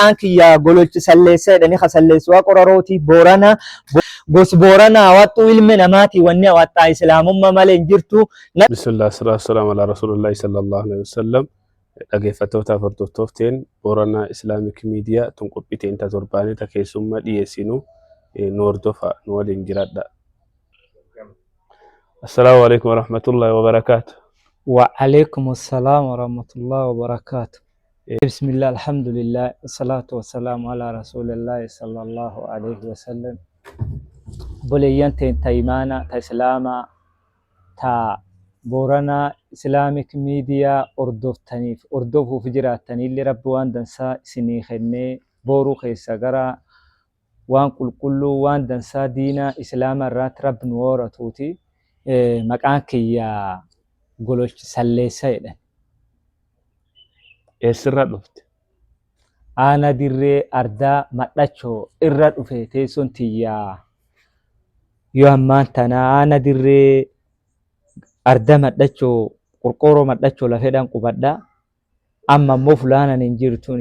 maqaan kiyya gololchi salleessa jedhanii kasalleessu waa qorarooti Boorana gos Boorana hawattu ilmi namaati wanni hawattaa islaamummaa malee hin jirtu. Bismillah salaam ala Rasulullah sallallahu alaihi wasallam. Dhaggeeffattoota hordoftoofteen Boorana Islamic Media tun qophiiteen torbaanii keessummaa dhiyeessinu nu hordofaa nu waliin jiraadha. Assalamu alaikum warahmatullahi wabarakatuh. وعليكم السلام ورحمة الله وبركاته. بسم الله الحمد لله والصلاة والسلام على رسول الله صلى الله عليه وسلم. بليان تيمانا تسلاما تا بورانا إسلاميك ميديا أردوف فجراتني اللي ربوان دنسا سنيخني بورو خيسا غرا وان كل وان دنسا دينا إسلام الرات رب نورتوتي مكانك يا gololchi salleessa jedhan. Eessirra dhufte? Aana dirree ardaa madhachoo irra dhufe teessoon tiyyaa yoo ammaan tana aana dirree arda madhachoo qorqoorroo madhachoo lafeedhaan qubadha. Amma immoo fulaanan hin jirtuun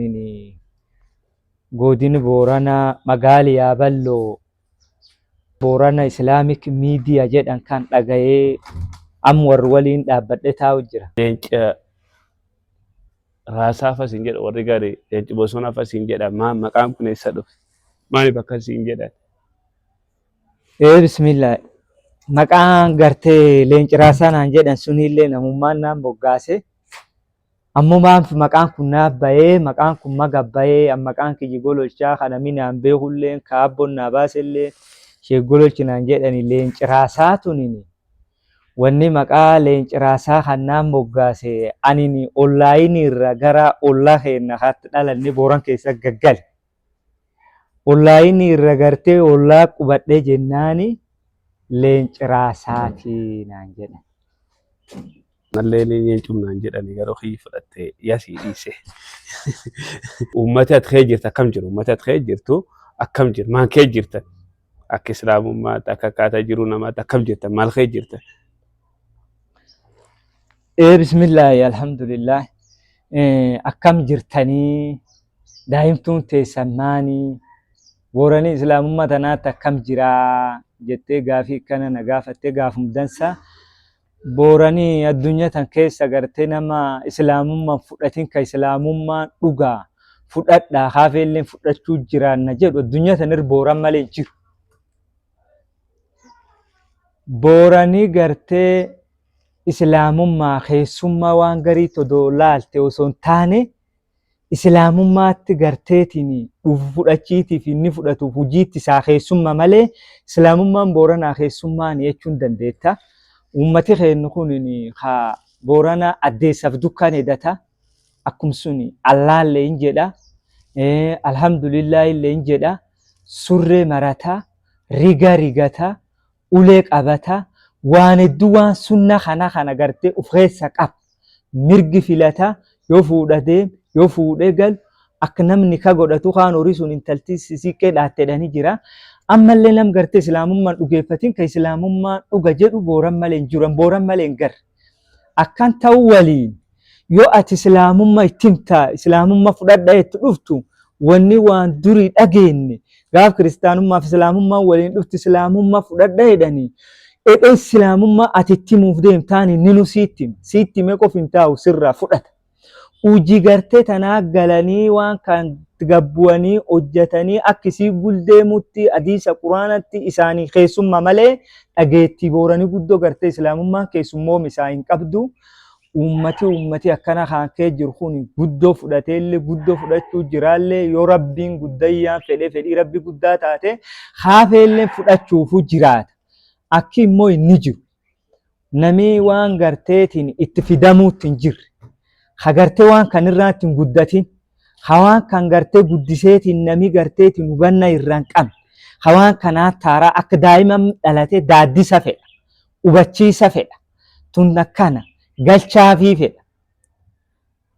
godina Booranaa magaala Yaaballoo Boorana Islamic Media jedhan kan dhagayee amwar waliin dhaabbadhe taa'u jira. Leenca raasaa fasiin jedha warri gaarii leenci bosona fasiin jedha maqaan kun eessa dhufe? Maaliif akkasiin jedhan? Bismillah. Maqaan gartee leenci raasaa naan jedhan sunillee namummaan naan boggaase. Ammoo maqaan kun naaf bahee maqaan kun magabbayee maqaan kiyyi gololchaa kana minaan beekulleen kaabboon naa baasellee shee gololchi naan jedhani leenci raasaa tunini. Wanni maqaa leenci raasaa kanaan moggaase anini onlaayinii irra gara ollaa keenya hatti dhalanne Booran keessa gaggale. Onlaayinii irra gartee ollaa qubadhee jennaani leenci raasaati naan jedhan. Mallee leencum naan jedhani garuu hii fudhattee yasii dhiise. Uummata ati kee jirtu akkam jiru? Uummata ati kee jirtu akkam jiru? Maan kee jirtan? Akka islaamummaatti akka akkaataa jiruu namaatti akkam jirtan? Maal kee jirtan? Bismillah alhamdulillah. Akkam jirtanii daa'imtuun teessan maanii Booranii islaamummaa tanaatti akkam jiraa jettee gaafii kana na gaafattee gaafum dansa. Booranii addunyaa tan keessa gartee nama islaamummaan fudhatiin ka islaamummaan dhugaa fudhadhaa haafeelleen fudhachuu jiraanna jedhu addunyaa tanirra Booran malee jiru. Booranii gartee islaamummaa keessummaa waan garii todoo laalte osoo hin taane islaamummaatti garteetiin dhufu fudhachiitiif inni fudhatuuf hojiitti isaa keessummaa malee islaamummaan Booranaa keessummaan jechuun dandeetta. Uummati keenya kun Booranaa addeessaaf dukkaan hedata akkuma suni Allaallee hin jedha alhamdulillah illee hin jedha surree marata riga rigata ulee qabata. Waan hedduu waan sunna kana gartee of keessa qaba. Mirgi filata yoo fuudhatee yoo fuudhee galu akka namni ka godhatu kaan horii sun intalti siqee dhaatteedhanii jira. Ammallee nam gartee islaamummaan dhugeeffatiin ka islaamummaan dhuga jedhu Booran malee hin jiran Booran malee hin garre. Akkan ta'u waliin yoo ati islaamummaa itti himtaa islaamummaa fudhadhaa itti dhuftu wanni waan durii dhageenye gaaf kiristaanummaa fi islaamummaan waliin dhufti islaamummaa fudhadhaa jedhanii. Edoo islaamummaa ati itti himuuf deemtaan inni nu sitti himee qof hin taa'u sirraa fudhata. Hojii gartee tanaa galanii waan kan gabbu'anii hojjetanii akkisii guldeemutti hadiisa quraanatti isaanii keessummaa malee dhageettii Booranii guddoo gartee islaamummaa keessummoom isaa hin qabdu. Uummati akkana kan kee jiru kun guddoo fudhateellee guddoo fudhachuu jiraallee yoo rabbiin guddayyaan fedhii rabbi guddaa taate haafeellee fudhachuufu jiraata. Akki immoo inni jiru namni waan garteetiin itti fidamuutti hin jirre ha gartee waan kanirraatti hin guddatin ha waan kan gartee guddiseetiin namni garteetiin hubannaa irraan qabne ha waan kanaa taaraa akka daa'ima dhalatee daaddisa fedha hubachiisa fedha tun akkana galchaafii fedha.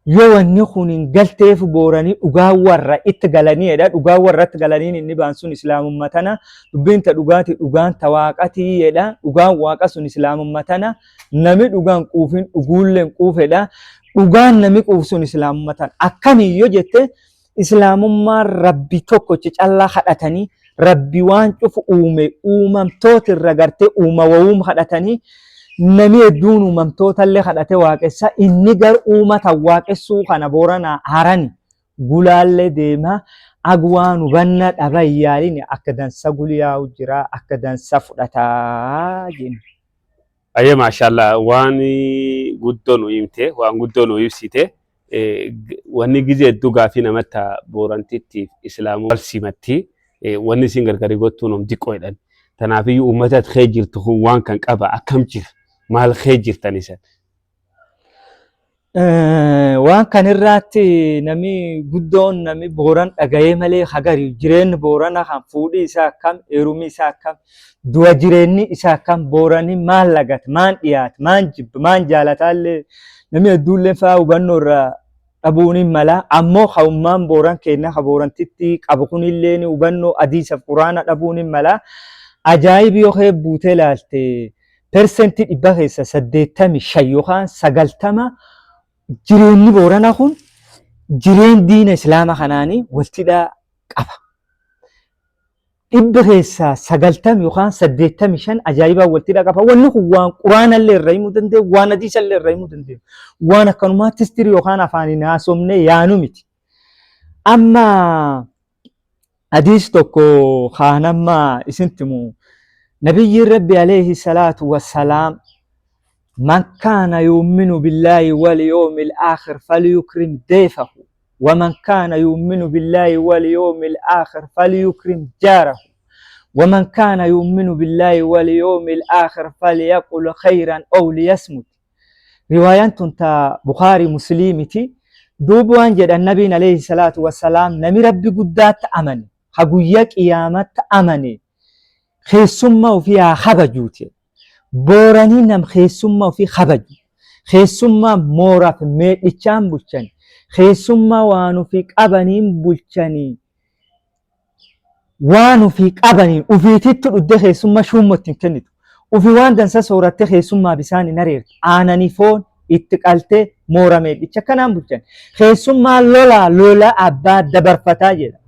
Yoo wanni kun hin galteef Booranii dhugaa warra itti galaniidha. Dhugaa warra itti galaniin inni baan sun islaamummaa tana dubbiin ta dhugaati dhugaan ta waaqatiidha. Dhugaan waaqa sun islaamummaa tana nami dhugaan quufin dhuguulleen quufedha. Dhugaan nami quuf sun islaamummaa tana akkamiyyoo jette islaamummaan rabbi tokkocha callaa kadhatanii rabbi waan cufu uume uumamtoota irra gartee uumama kadhatanii namni hedduun uumamtoota illee kadhatee waaqessa inni gar uumata waaqessuu kana Booranaa harani gulaallee deema agwaan hubanna dhaba yaalin akka dansa guliyaa jira akka dansa fudhataa jenna. Aye mashallah waan guddoo nu himte waan guddoo nu ibsite wanni gize hedduu gaafii namatti Boorantitti islaamu simatti wanni isin gargari gottuu nom diqqoo jedhan tanaafiyyuu uummata kee jirtu kun waan kan qaba akkam jira maal kee jirtan isan waan kan irratti nami guddoon nami Booran dhagayee malee hagari jireenyi Boorana kan fuudhii isaa akkam heerumii isaa akkam du'a jireenyi isaa akkam Booranii maal lagat maan dhiyaat maan jibba maan jaalataallee nami hedduullee fa'aa hubannoo irraa dhabuun mala ammoo haummaan Booran kenna ha Boorantitti qabu kunillee hubannoo hadiisa quraana dhabuun mala ajaa'ibi yoo buutee ilaalte persentii 85 yookaan 90 jireenyi Booranaa kun jireen diina islaama kanaanii waltidha qaba. 90 yookaan 85 ajaa'ibaa waltidha qaba. Wanni kun waan quraana illee irraa himuu danda'u, waan hadiisa illee irraa himuu danda'u. Waan akkanumaatti istirii yookaan afaaniin haasofne yaanu miti. Amma hadiis tokko kaanamma isintimu nabiyyi rabbi alayhi salaatu wassalaam من كان يؤمن بالله واليوم الآخر فليكرم ضيفه ومن كان يؤمن بالله واليوم الآخر فليكرم جاره ومن كان يؤمن بالله واليوم الآخر فليقل خيرا أو ليصمت رواية انت بخاري مسلمتي دوب وانجد النبي عليه الصلاة والسلام نمي ربي قدات أمني حقويك إيامات أمني خيسما وفيها خبجوتي Booranii nam keessummaa ofii kabaju keessummaa mooraaf meedhichaan bulchan keessummaa waan ofii qabaniin bulchanii waan ofii qabaniin ofiititti dhudde keessummaa shummatti hin kennitu ofii waan dansa sooratte keessummaa bisaan hin areertu aananii foon itti qaltee moora meedhicha kanaan bulchan keessummaa lola abbaa dabarfataa jedha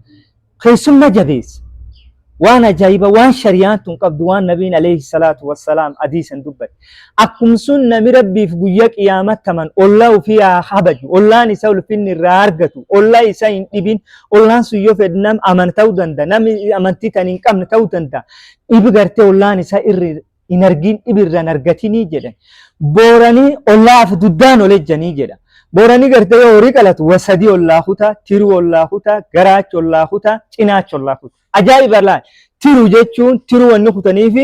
keessummaa jabeessa. waan ajaa'iba waan shari'aan tun qabdu waan nabiin alayhi salaatu wassalaam hadiisan dubbate akkuma sun nami rabbiif guyyaa qiyaamatti aman ollaa ofii haa habaju ollaan isa ulfinni irraa argatu ollaa isa hin dhibin ollaan sun yoo fedhe nam aman ta'uu danda'a namni amantii tan hin qabne ta'uu danda'a dhibi gartee ollaan isa irri hin argin dhibi irraan argatinii jedhan Booranii ollaaf duddaan olejjanii jedha Booranii gartee yoo horii qalatu wasadii ollaa kutaa tiruu ollaa kutaa garaacha ollaa kutaa cinaacha ollaa kutaa ajaa'iba laal tiruu jechuun tiruu wanni kutanii fi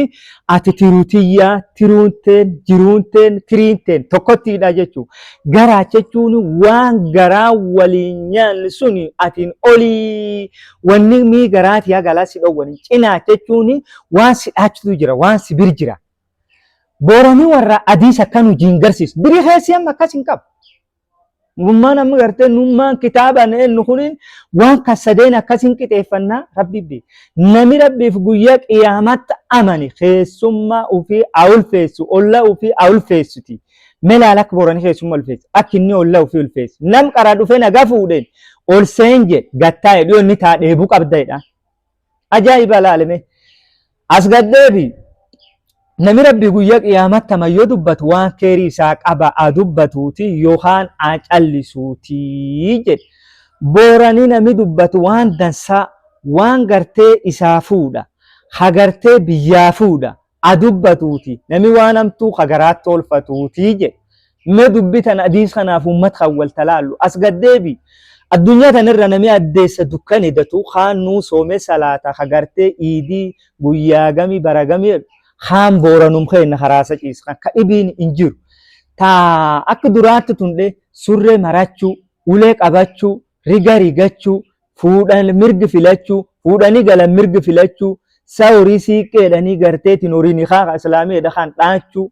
ati tirutiyyaa tiruunteen jiruunteen tiriinteen tokkottiidha jechuun garaacha jechuun waan garaa waliin nyaanni suni atiin olii wanni mii garaati yaa galaa si dhowwanii cinaacha jechuun waan si dhaachitu jira waan si bir jira Booranii warra hadiisa akkan hojiin garsiisu birii keessi amma akkas hin qabu. Nummaan amma gartee nummaan kitaabaan eenyu kuniin waan kasadeen akkasiin qixeeffannaa rabbi beeku. Nami rabbiif guyyaa qiyaamatti amani keessummaa ofii ulfeessu ollaa ofii ulfeessuti. Melaal akka Booranii keessummaa ulfeessu akka inni ollaa ofii ulfeessu. Nam qaraa dhufee nagaa fuudheen ol seenje gattaa'e dhiyoo inni taa dheebuu qabdaa'edha. Ajaa'iba laalame. As gaddeebi. Nami rabbi guyyaa qiyaamatti amayyoo dubbatu waan keerii isaa qaba dubbatuuti yookaan callisuuti jedhe. Booranii nami dubbatu waan dansaa waan gartee isaa fuudha. Hagartee biyyaa fuudha. Dubbatuuti. Nami waan hamtuu hagaraatti tolfatuuti jedhe. Mee dubbitan hadiis kanaaf uummata kan wal talaallu as gaddeebi. Addunyaa tanarra nami addeessa dukkan hidhatu haannuu soomee salaata hagartee iidii guyyaa gamii baragamii haan Booranum keenna haraasa ciiskan ka dhibiin hin jiru. Taa akka duraatti tunde surree marachuu, ulee qabachuu, riga rigachuu, fuudhan mirgi filachuu, fuudhanii galan mirgi filachuu, saa horii siiqqeedhanii garteetiin horiin haa islaameedha kan dhaachuu.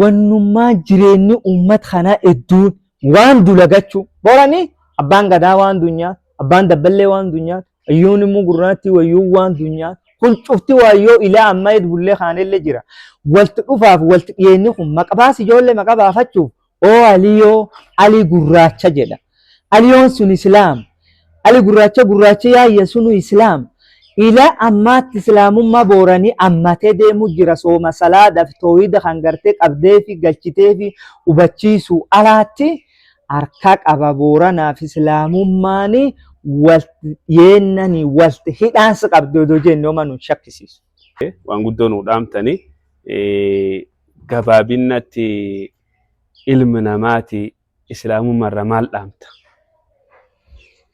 Wannummaa jireenyi uummata kanaa hedduun waan dulagachuu. Booranii abbaan gadaa waan dunyaa, abbaan dabballee waan dunyaa, ayyuun immoo gurraatti wayyuu waan dunyaa. Kun cufti waayoo ilaa amma edbullee kaanillee jira. Walti dhufaaf walti dhiyeenyi kun maqabaas ijoollee maqabaafachuuf oo aliyoo alii gurraacha jedha. aliyoon sun islaam ali gurraacha yaayya sunu islaam ila ammaatti islaamummaa booranii ammatee deemu jira sooma salaadhaaf toohida kan gartee qabdee fi galchitee fi hubachiisu alaatti harka qaba booranaaf islaamummaani walti yeennanii walti hidhaansa qabdu odoo jennee oma nu shakkisiisu. Waan guddoo nu dhaamtani gabaabinatti ilmi namaati islaamummaarra maal dhaamta?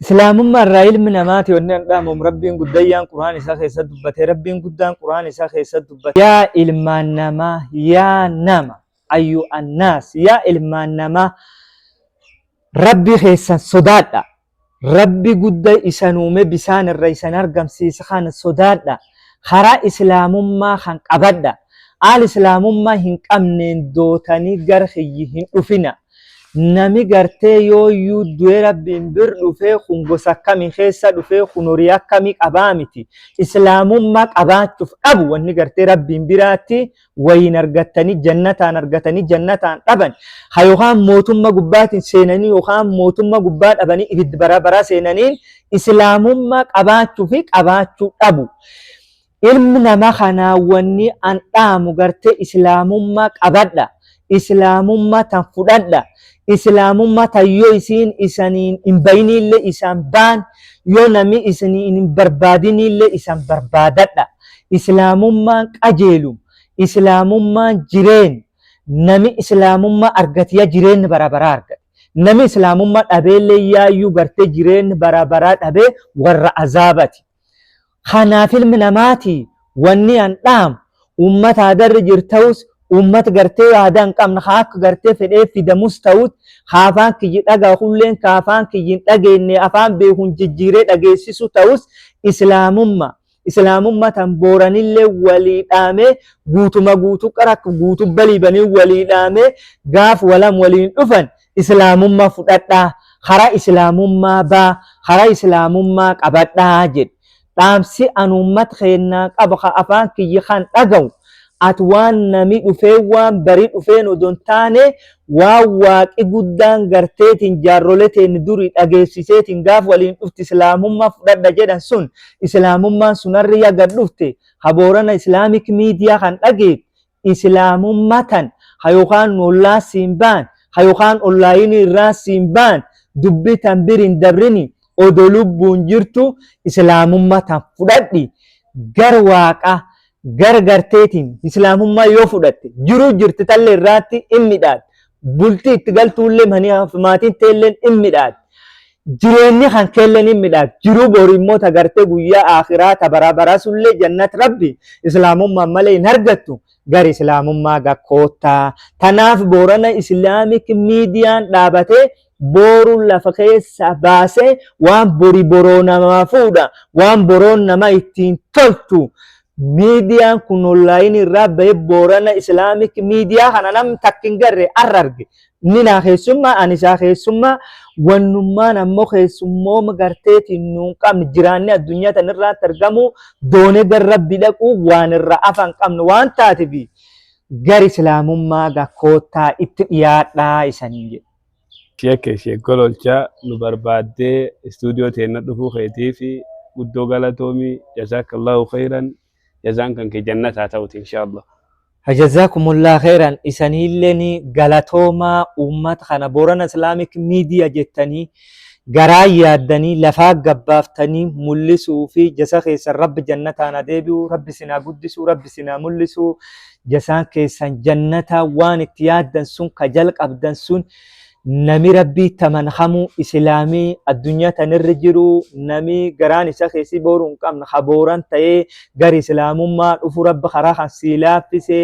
Islaamummaarraa ilmi namaati wanni an dhaamu rabbiin guddayyaan quraan isaa keessa dubbate rabbiin guddaan quraan isaa keessa dubbate yaa ilmaan namaa yaa nama ayyu annaas yaa ilmaan namaa rabbi keessan sodaadha rabbi guddaa isan uume bisaan irra isan argamsiisa kana sodaadha karaa islaamummaa kan qabadha al islaamummaa hin qabneen dootanii gar hiyyi hin dhufina nami gartee yooyyuu du'e rabbiin bir dhufee kun gosa akkamii keessa dhufee kun horii akkamii qabaa miti islaamummaa qabaachuuf dhabu wanni gartee rabbiin biraatti wayin argatanii jannataan dhaban ha yookaan mootummaa gubbaatiin seenanii yookaan mootummaa gubbaa dhabanii ibiddi bara seenaniin islaamummaa qabaachuu fi qabaachuu dhabu. Ilmi nama kanaa wanni an dhaamu gartee islaamummaa qabadha islaamummaa tan fudhadha islaamummaa tan yoo isiin isaniin hin bayinillee isaan baan yoo nami isiniin hin barbaadinillee isaan barbaadadha islaamummaan qajeelu islaamummaan jireen nami islaamummaa argatiya jireenya barabaraa argate nami islaamummaa dhabeellee yaayyuu gartee jireenya barabaraa dhabee warra azaabati. Kanaaf ilmi namaati wanni an dhaamu ummata adarri jirta'us ummat gartee aadaa hin qabne akka gartee fedhee fidamus ta'ut afaan kiyyi dhagaa hulleen afaan kiyyi hin dhageenye afaan beekun jijjiiree dhageessisu ta'us islaamummaa tan booranillee walii dhaamee guutuma guutuu qarak guutuu baliibanii walii dhaamee gaaf walam waliin dhufan islaamummaa fudhadhaa karaa islaamummaa baa karaa islaamummaa qabadhaa jedhe. Dhaamsi an ummat keennaa qaba ka afaan kiyyi kan dhagahu at waan nami dhufee waan barii dhufeen odon taane waan waaqi guddaan garteetiin jaarroleteen durii dhageessiseetiin gaaf waliin dhufti islaamummaa fudhadha jedhan sun islaamummaan sunarri yaga dhufte haboorana islaamik miidiyaa kan dhageef islaamummatan ha yookaan ollaa siin baan ha yookaan ollaayinii irraa siin baan dubbi tan birin dabrini odoo lubbuun jirtu islaamummaa tan fudhadhi gar waaqa gar garteetiin islaamummaa yoo fudhatte jiruu jirti talle irraatti immidhaat bultii itti galtuullee maatiin teelleen immidhaat jireenyi kan keelleen immidhaat jiruu borimmoo tagartee guyyaa akhiraa tabarabaraa sullee jannat rabbi islaamummaa malee hin argattu gar islaamummaa gakkoottaa tanaaf boorana islaamik miidiyaan dhaabatee boru lafa keessa baasee waan boroo namaa fuudha waan boroon nama ittiin toltu miidiyaan kun onlaayinii irraa bahee boorana islaamik miidiyaa kana nam takkin garre arge nina keessummaa anisaa keessummaa wannummaan ammoo keessummooma garteetiin nuun qabne jiraanni addunyaa tan irraatti argamu doonee gar rabbi dhaquu waan irra afan qabne waan taateef gar islaamummaa gakkoottaa itti dhiyaadhaa isaniin jedhe. Ishee gololchaa nu barbaaddee istuudiyoo teenya dhufuu keetii fi guddoo galatoomii jazaakallahu khayran jazaan kan kee jannataa ta'uti inshaallah. Jazakumullah khairan isanilleen galatooma ummata kana boorana islaamik miidiyaa jettanii garaa yaaddanii lafaa gabbaaftanii mul'isuu fi jasa keessan rabbi jannataan adeebi'u rabbi sinaa guddisuu rabbi sinaa mul'isuu jasaan keessan jannata waan itti yaaddan sun ka jalqabdan sun nami rabbii taman hamu islaamii addunyaa tanirra jiru nami garaan isa keessi booruu hin qabne habooran ta'ee gar islaamummaa dhufu rabbi karaa kan sii laaffisee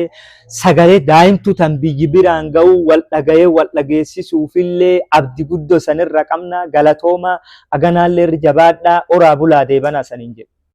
sagalee daa'imtu tan biyyi biraan ga'u wal dhagayee wal dhageessisuufillee abdi guddoo sanirra qabna galatooma aganaallee irra jabaadhaa oraa bulaa deebana saniin jedhu.